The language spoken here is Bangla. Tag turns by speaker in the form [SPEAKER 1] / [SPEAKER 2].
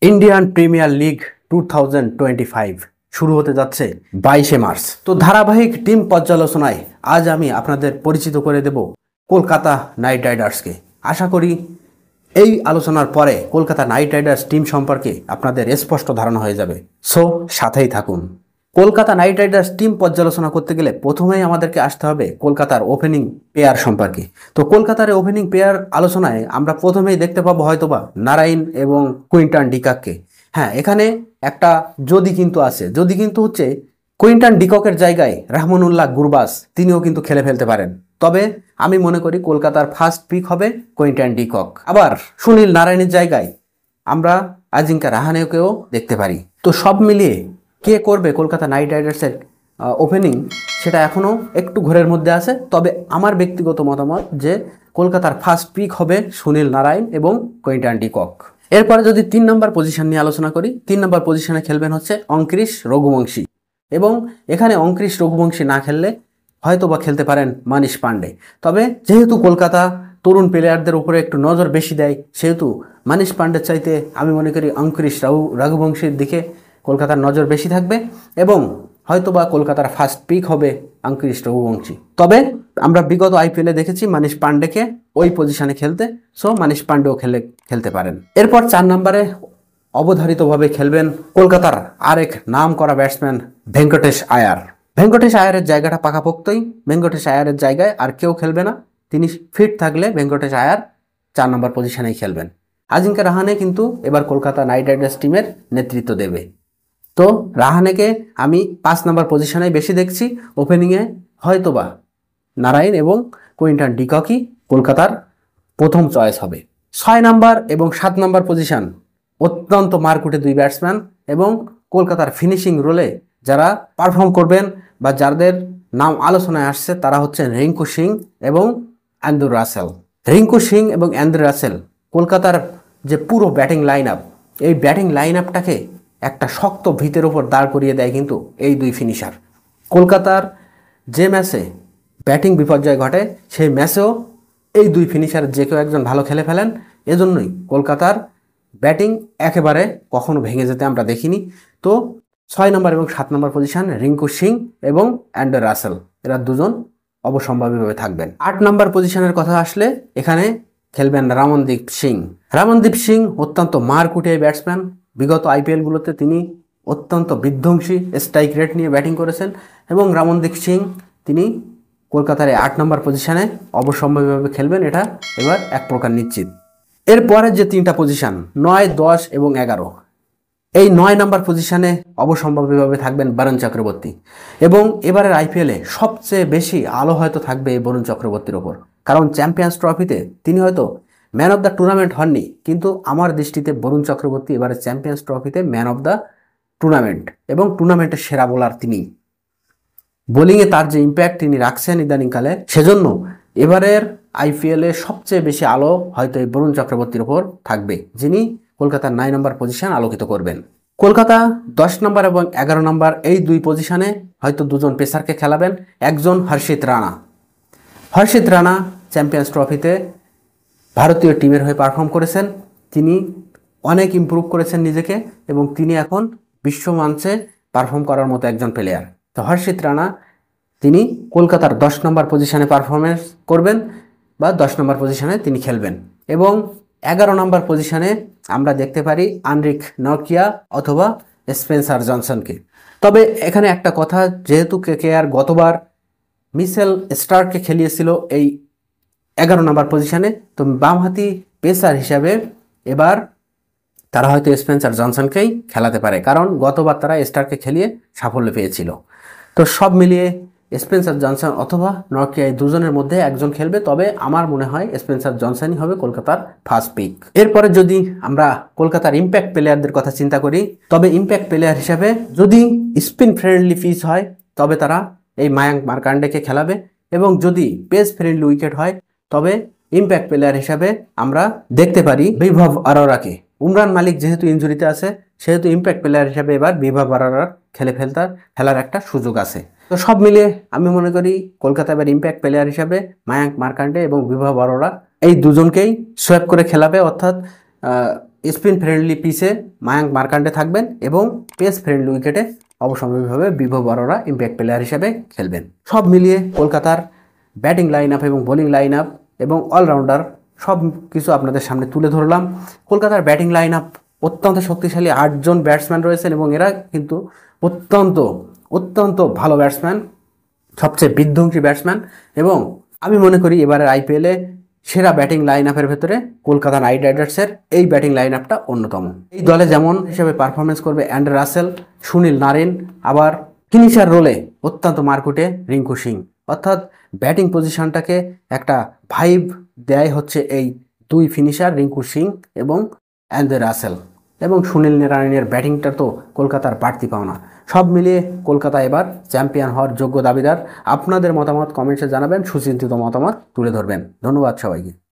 [SPEAKER 1] ইন্ডিয়ান প্রিমিয়ার লিগ 2025 শুরু হতে যাচ্ছে 22শে মার্চ। তো ধারাবাহিক টিম পর্যালোচনায় আজ আমি আপনাদের পরিচিত করে দেব কলকাতা নাইট রাইডার্সকে। আশা করি এই আলোচনার পরে কলকাতা নাইট রাইডার্স টিম সম্পর্কে আপনাদের স্পষ্ট ধারণা হয়ে যাবে। সো সাথেই থাকুন। কলকাতা নাইট রাইডার্স টিম পর্যালোচনা করতে গেলে প্রথমেই আমাদেরকে আসতে হবে কলকাতার ওপেনিং পেয়ার সম্পর্কে। তো কলকাতার ওপেনিং পেয়ার আলোচনায় আমরা প্রথমেই দেখতে পাবো হয়তোবা নারাইন এবং কুইন্টন ডিকককে। হ্যাঁ, এখানে একটা যদি কিন্তু আছে, যদি কিন্তু হচ্ছে কুইন্টন ডিককের জায়গায় রহমানুল্লাহ গুরবাজ তিনিও কিন্তু খেলে ফেলতে পারেন। তবে আমি মনে করি কলকাতার ফার্স্ট পিক হবে কুইন্টন ডিকক। আবার সুনীল নারায়ণের জায়গায় আমরা আজিঙ্কা রাহানেকেও দেখতে পারি। তো সব মিলিয়ে কে করবে কলকাতা নাইট রাইডার্সের ওপেনিং সেটা এখনও একটু ঘোরের মধ্যে আছে। তবে আমার ব্যক্তিগত মতামত যে কলকাতার ফার্স্ট পিক হবে সুনীল নারায়ণ এবং কুইন্টন ডিকক। এরপরে যদি 3 নম্বর পজিশন নিয়ে আলোচনা করি, 3 নম্বর পজিশনে খেলবেন হচ্ছে অঙ্কৃশ রঘুবংশী। এবং এখানে অঙ্কৃশ রঘুবংশী না খেললে হয়তো বা খেলতে পারেন মানিশ পান্ডে। তবে যেহেতু কলকাতা তরুণ প্লেয়ারদের উপরে একটু নজর বেশি দেয়, সেহেতু মানিশ পান্ডের চাইতে আমি মনে করি অঙ্কৃশ রঘুবংশীর দিকে কলকাতার নজর বেশি থাকবে এবং হয়তোবা কলকাতার ফার্স্ট পিক হবে অঙ্কৃশ রঘুবংশী। তবে আমরা বিগত আইপিএলে দেখেছি মানিশ পান্ডেকে ওই পজিশনে খেলতে, সো মানিশ পান্ডেও খেলতে পারেন। এরপর 4 নম্বরে অবধারিতভাবে খেলবেন কলকাতার আরেক নাম করা ব্যাটসম্যান ভেঙ্কটেশ আয়ার। ভেঙ্কটেশ আয়ারের জায়গাটা পাকাপোক্তই, ভেঙ্কটেশ আয়ারের জায়গায় আর কেউ খেলবে না। তিনি ফিট থাকলে ভেঙ্কটেশ আয়ার 4 নম্বর পজিশনেই খেলবেন। আজিঙ্কা রাহানে কিন্তু এবার কলকাতা নাইট রাইডার্স টিমের নেতৃত্ব দেবে। তো রাহানেকে আমি 5 নম্বর পজিশনে বেশি দেখছি। ওপেনিংয়ে হয়তোবা নারায়ণ এবং কুইন্টন ডিককই কলকাতার প্রথম চয়েস হবে। 6 নম্বর এবং 7 নম্বর পজিশন অত্যন্ত মারকুটে দুই ব্যাটসম্যান এবং কলকাতার ফিনিশিং রোলে যারা পারফর্ম করবেন বা যাদের নাম আলোচনায় আসছে তারা হচ্ছেন রিঙ্কু সিং এবং অ্যান্ড্রু রাসেল। রিঙ্কু সিং এবং অ্যান্ড্রু রাসেল কলকাতার যে পুরো ব্যাটিং লাইন আপ, এই ব্যাটিং লাইন আপটাকে একটা শক্ত ভিতের ওপর দাঁড় করিয়ে দেয় কিন্তু এই দুই ফিনিশার। কলকাতার যে ম্যাচে ব্যাটিং বিপর্যয় ঘটে সেই ম্যাচেও এই দুই ফিনিশার যে কেউ একজন ভালো খেলে ফেলেন। এজন্যই কলকাতার ব্যাটিং একেবারে কখনো ভেঙে যেতে আমরা দেখিনি। তো 6 নম্বর এবং 7 নম্বর পজিশন রিঙ্কু সিং এবং অ্যান্ড্রু রাসেল, এরা দুজন অবশ্যম্ভাবীভাবে থাকবেন। 8 নম্বর পজিশনের কথা আসলে এখানে খেলবেন রমনদীপ সিং। রমনদীপ সিং অত্যন্ত মারকুটে ব্যাটসম্যান। বিগত আইপিএলগুলোতে তিনি অত্যন্ত বিধ্বংসী স্ট্রাইক রেট নিয়ে ব্যাটিং করেছেন এবং রমনদীপ সিং তিনি কলকাতার 8 নম্বর পজিশনে অবশ্যম্ভাবীভাবে খেলবেন, এটা এবার এক প্রকার নিশ্চিত। এরপরে যে 3টা পজিশন 9, 10 এবং 11, এই 9 নম্বর পজিশনে অবশ্যম্ভাবীভাবে থাকবেন বরুণ চক্রবর্তী এবং এবারের আইপিএলে সবচেয়ে বেশি আলো হয়তো থাকবে এই বরুণ চক্রবর্তীর ওপর। কারণ চ্যাম্পিয়ন্স ট্রফিতে তিনি হয়তো ম্যান অফ দ্য টুর্নামেন্ট হননি, কিন্তু আমার দৃষ্টিতে বরুণ চক্রবর্তী এবারে চ্যাম্পিয়ন্স ট্রফিতে ম্যান অফ দ্য টুর্নামেন্ট এবং টুর্নামেন্টের সেরা বোলার তিনি। বোলিংয়ে তার যে ইম্প্যাক্ট তিনি রাখছেন ইদানিংকালে, সেজন্য এবারের আইপিএলে সবচেয়ে বেশি আলো হয়তো এই বরুণ চক্রবর্তীর ওপর থাকবে, যিনি কলকাতার 9 নম্বর পজিশন আলোকিত করবেন। কলকাতা 10 নম্বর এবং 11 নম্বর এই দুই পজিশনে হয়তো দুজন পেসারকে খেলাবেন। একজন হর্ষিত রানা। হর্ষিত রানা চ্যাম্পিয়ন্স ট্রফিতে ভারতীয় টিমের হয়ে পারফর্ম করেছেন, তিনি অনেক ইমপ্রুভ করেছেন নিজেকে এবং তিনি এখন বিশ্ব মঞ্চে পারফর্ম করার মতো একজন প্লেয়ার। তো হর্ষিত রানা তিনি কলকাতার 10 নম্বর পজিশনে পারফরমেন্স করবেন বা 10 নম্বর পজিশনে তিনি খেলবেন। এবং 11 নম্বর পজিশনে আমরা দেখতে পারি আনরিক নকিয়া অথবা স্পেন্সার জনসনকে। তবে এখানে একটা কথা, যেহেতু কেকেআর গতবার মিচেল স্টার্ককে খেলিয়েছিল এই 11 নম্বর পজিশনে, তো বামহাতি পেসার হিসাবে এবার তারা হয়তো স্পেন্সার জনসনকেই খেলাতে পারে, কারণ গতবার তারা স্টারকে খেলিয়ে সাফল্য পেয়েছিল। তো সব মিলিয়ে স্পেন্সার জনসন অথবা নকিয়া এই দুজনের মধ্যে একজন খেলবে। তবে আমার মনে হয় স্পেন্সার জনসনই হবে কলকাতার ফার্স্ট পিক। এরপরে যদি আমরা কলকাতার ইম্প্যাক্ট প্লেয়ারদের কথা চিন্তা করি, তবে ইম্প্যাক্ট প্লেয়ার হিসাবে যদি স্পিন ফ্রেন্ডলি পিচ হয় তবে তারা এই মায়াঙ্ক মার্কান্ডেকে খেলাবে এবং যদি পেস ফ্রেন্ডলি উইকেট হয় তবে ইম্প্যাক্ট প্লেয়ার হিসাবে আমরা দেখতে পারি বিভব আরোরাকে। উমরান মালিক যেহেতু ইনজুরিতে আছে, সেহেতু ইম্প্যাক্ট প্লেয়ার হিসাবে এবার বিভব আরোরার খেলার একটা সুযোগ আছে। তো সব মিলিয়ে আমি মনে করি কলকাতা এবার ইম্প্যাক্ট প্লেয়ার হিসাবে মায়াঙ্ক মার্কান্ডে এবং বিভব আরোরা এই দুজনকেই সোয়াপ করে খেলাবে, অর্থাৎ স্পিন ফ্রেন্ডলি পিচে মায়াঙ্ক মার্কান্ডে থাকবেন এবং পেস ফ্রেন্ডলি উইকেটে অবশ্যম্ভাবীভাবে বিভব বরোরা ইম্প্যাক্ট প্লেয়ার হিসেবে খেলবেন। সব মিলিয়ে কলকাতার ব্যাটিং লাইন আপ এবং বোলিং লাইন আপ এবং অলরাউন্ডার সব কিছু আপনাদের সামনে তুলে ধরলাম। কলকাতার ব্যাটিং লাইন আপ অত্যন্ত শক্তিশালী, 8জন ব্যাটসম্যান রয়েছেন এবং এরা কিন্তু অত্যন্ত অত্যন্ত ভালো ব্যাটসম্যান, সবচেয়ে বিধ্বংসী ব্যাটসম্যান। এবং আমি মনে করি এবারের আইপিএলে সেরা ব্যাটিং লাইন আপের ভেতরে কলকাতা নাইট রাইডার্সের এই ব্যাটিং লাইন আপটা অন্যতম। এই দলে যেমন হিসেবে পারফরমেন্স করবে অ্যান্ড্রে রাসেল, সুনীল নারিন, আবার ফিনিশার রোলে অত্যন্ত মারকুটে রিঙ্কু সিং। অর্থাৎ ব্যাটিং পজিশনটাকে একটা ভাইব দেয় হচ্ছে এই দুই ফিনিশার রিঙ্কু সিং এবং অ্যান্ড্রে রাসেল। এবং সুনীল নারায়ণের ব্যাটিংটা তো কলকাতার বাড়তি পাওনা। সব মিলিয়ে কলকাতা এবার চ্যাম্পিয়ন হওয়ার যোগ্য দাবিদার। আপনাদের মতামত কমেন্টসে জানাবেন, সুচিন্তিত মতামত তুলে ধরবেন। ধন্যবাদ সবাইকে।